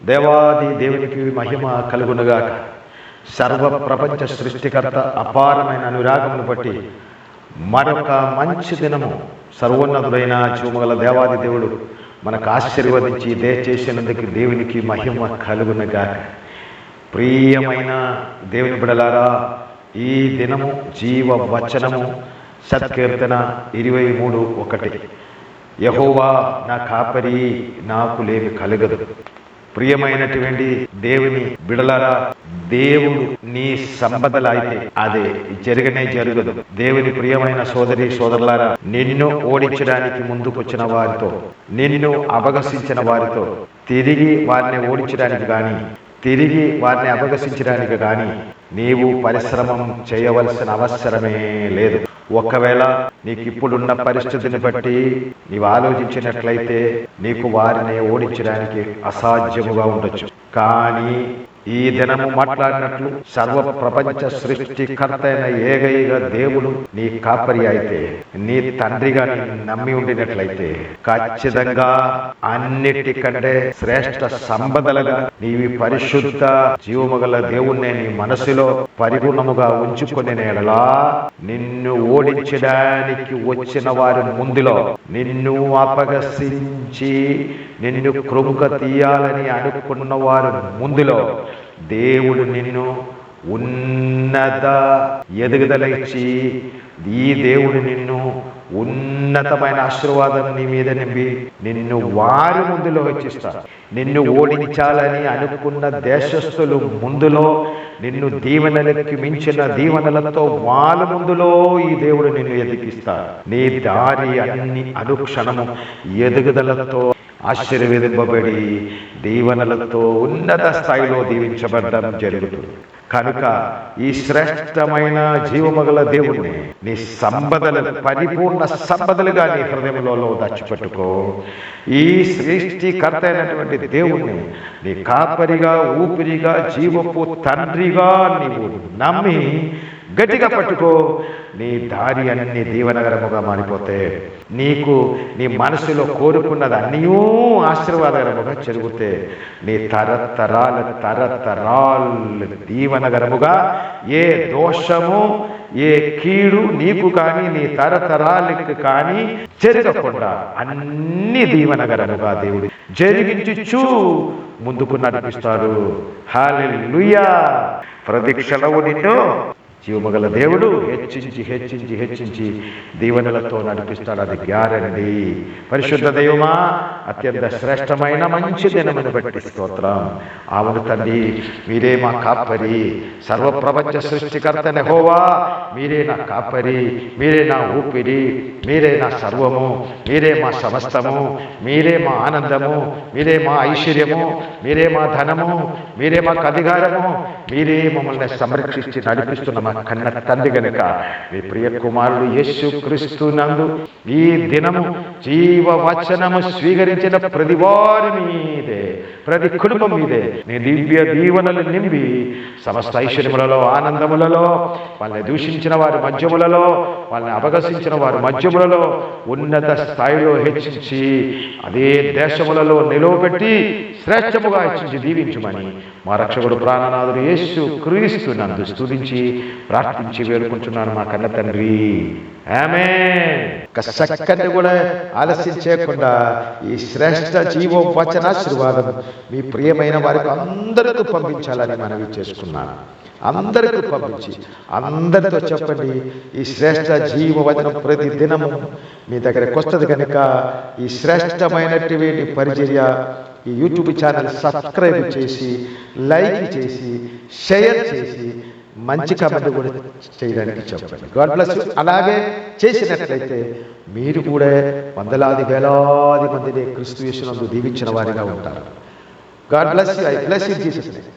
దేవాది దేవునికి మహిమ కలుగునుగాక. సర్వ ప్రపంచ సృష్టికర్త అపారమైన అనురాగమును బట్టి మరొక మంచి దినము సర్వోన్నతుడైన జీవముగల దేవాది దేవుడు మనకు ఆశీర్వదించి దయచేసినందుకు దేవునికి మహిమ కలుగునుగాక. ప్రియమైన దేవుని బిడలారా, ఈ దినము జీవ వచనము సత్కీర్తన 23:1. యెహోవా నా కాపరి, నాకు లేమి కలగదు. ప్రియమైనటువంటి దేవుని బిడలారా, దేవుడు నీ సంపదల అయితే అదే జరగదు. దేవుని ప్రియమైన సోదరి సోదరులారా, నిన్ను ఓడించడానికి ముందుకొచ్చిన వారితో, నిన్ను అపహసించిన వారితో తిరిగి వారిని ఓడించడానికి కానీ, తిరిగి వారిని అపహసించడానికి కానీ నీవు పరిశ్రమం చేయవలసిన అవసరమే లేదు. ఒకవేళ నీకు ఇప్పుడున్న పరిస్థితిని బట్టి నీవు ఆలోచించినట్లయితే నీకు వారిని ఓడించడానికి అసాధ్యముగా ఉండొచ్చు. కానీ ఈ దినము మాట్లాడినట్లు సర్వ ప్రపంచ సృష్టికర్త అయిన ఏకైక దేవుడు నీ కాపరి అయితే, నీ తండ్రిగా నీ నమ్మి ఉండినట్లయితే ఖచ్చితంగా అన్నిటికంటే శ్రేష్ఠ సంపదలుగా నీవి పరిశుద్ధ జీవముగల దేవుణ్ణి నీ మనసులో పరిపూర్ణముగా ఉంచుకునే ఎడలా నిన్ను ఓడించడానికి వచ్చిన వారి ముందులో, నిన్ను అపహసించి నిన్ను కృంగ తీయాలని అనుకున్న వారి ముందులో దేవుడు నిన్ను ఉన్నత ఎదుగుదల ఇచ్చి, ఈ దేవుడు నిన్ను ఉన్నతమైన ఆశీర్వాదం నీ మీద నింపి నిన్ను వారి ముందులో హెచ్చిస్తాడు. నిన్ను ఓడించాలని అనుకున్న దేశస్థులు ముందులో నిన్ను దీవెనలకి మించిన దీవెనలతో వాళ్ళ ముందులో ఈ దేవుడు నిన్ను ఎదిగిస్తాడు. నీ దారి అన్ని అనుక్షణము ఎదుగుదలతో ఆశీర్వదింపబడి దీవెనలతో ఉన్నత స్థాయిలో దీవించబడడం జరుగుతుంది. కనుక ఈ శ్రేష్టమైన జీవమగల దేవుణ్ణి నీ సంపదలు, పరిపూర్ణ సంపదలుగా నీ హృదయంలో దాచిపెట్టుకో. ఈ సృష్టికర్త అయినటువంటి దేవుణ్ణి నీ కాపరిగా, ఊపిరిగా, జీవపు తండ్రిగా నీవు నమ్మి గట్టిగా పట్టుకో. నీ దారి అన్ని దీవెనకరముగా మారిపోతే నీకు నీ మనసులో కోరుకున్నది అన్నీ ఆశీర్వాదకరముగా జరుగుతే నీ తరతరాలు దీవెనకరముగా ఏ దోషము, ఏ కీడు నీకు కానీ నీ తరతరాలకు కానీ జరగకుండా అన్ని దీవెనకరముగా దేవుడు జరిగించు ముందుకు నడిపిస్తాడు. హల్లెలూయా. ప్రతిక్షణము నిన్ను జీవమగల దేవుడు హెచ్చించి హెచ్చించి హెచ్చించి దీవెనలతో నడిపిస్తాడు. అది గ్యారంటీ. పరిశుద్ధ దైవమా, అత్యంత శ్రేష్టమైన మంచి దినమును బట్టి స్తోత్రం. అవును తండ్రి, మీరే మా కాపరి. సర్వప్రపంచ సృష్టికర్త యెహోవా, మీరే నా కాపరి, మీరే నా ఊపిరి, మీరే నా సర్వము, మీరే మా సమస్తము, మీరే మా ఆనందము, మీరే మా ఐశ్వర్యము, మీరే మా ధనము, మీరే మాకు అధికారము, మీరే మమ్మల్ని సంరక్షించి నడిపిస్తున్న మా కన్న తండ్రి గనుక మీ ప్రియ కుమారుడు యేసు క్రీస్తు నందు ఈ దినము జీవ వచనము స్వీకరించిన ప్రతి వారి మీదే, ప్రతి కుటుంబం మీదే నీ దివ్య దీవెనలు నింపి సమస్త ఐశ్వర్యములలో, ఆనందములలో, వాళ్ళని దూషించిన వారి మధ్యములలో, వాళ్ళని అపహసించిన వారి మధ్యములలో ఉన్నత స్థాయిలో హెచ్చించి అదే దేశములలో నిలవబెట్టి శ్రేష్టముగా హెచ్చించి దీవించుమని మా రక్షకుడు ప్రాణనాథుడు యేసు క్రీస్తు నందు స్తుతించి ప్రార్థించి వేడుకుంటున్నాను మా కన్న తండ్రి. ఆమేన్. సెకండ్ కూడా ఆలస్యం చేయకుండా ఈ శ్రేష్ఠ జీవ వచనాశీర్వాదం మీ ప్రియమైన వారికి అందరికీ పంపించాలని మనవి చేసుకున్నాను. అందరికీ పంపించి అందరితో చెప్పండి, ఈ శ్రేష్ఠ జీవ వచనం ప్రతి దినము మీ దగ్గరకు వస్తుంది కనుక ఈ శ్రేష్టమైనటువంటి పరిచర్య ఈ యూట్యూబ్ ఛానల్ సబ్స్క్రైబ్ చేసి, లైక్ చేసి, షేర్ చేసి, మంచి కామెంట్ కూడా చేయడానికి చెప్పండి. God bless you. అలాగే చేసినట్లయితే మీరు కూడా వందలాది వేలాది మందిని క్రీస్తు యేసునందు దీవించిన వారిగా ఉంటారు. God bless you. I bless you Jesus name.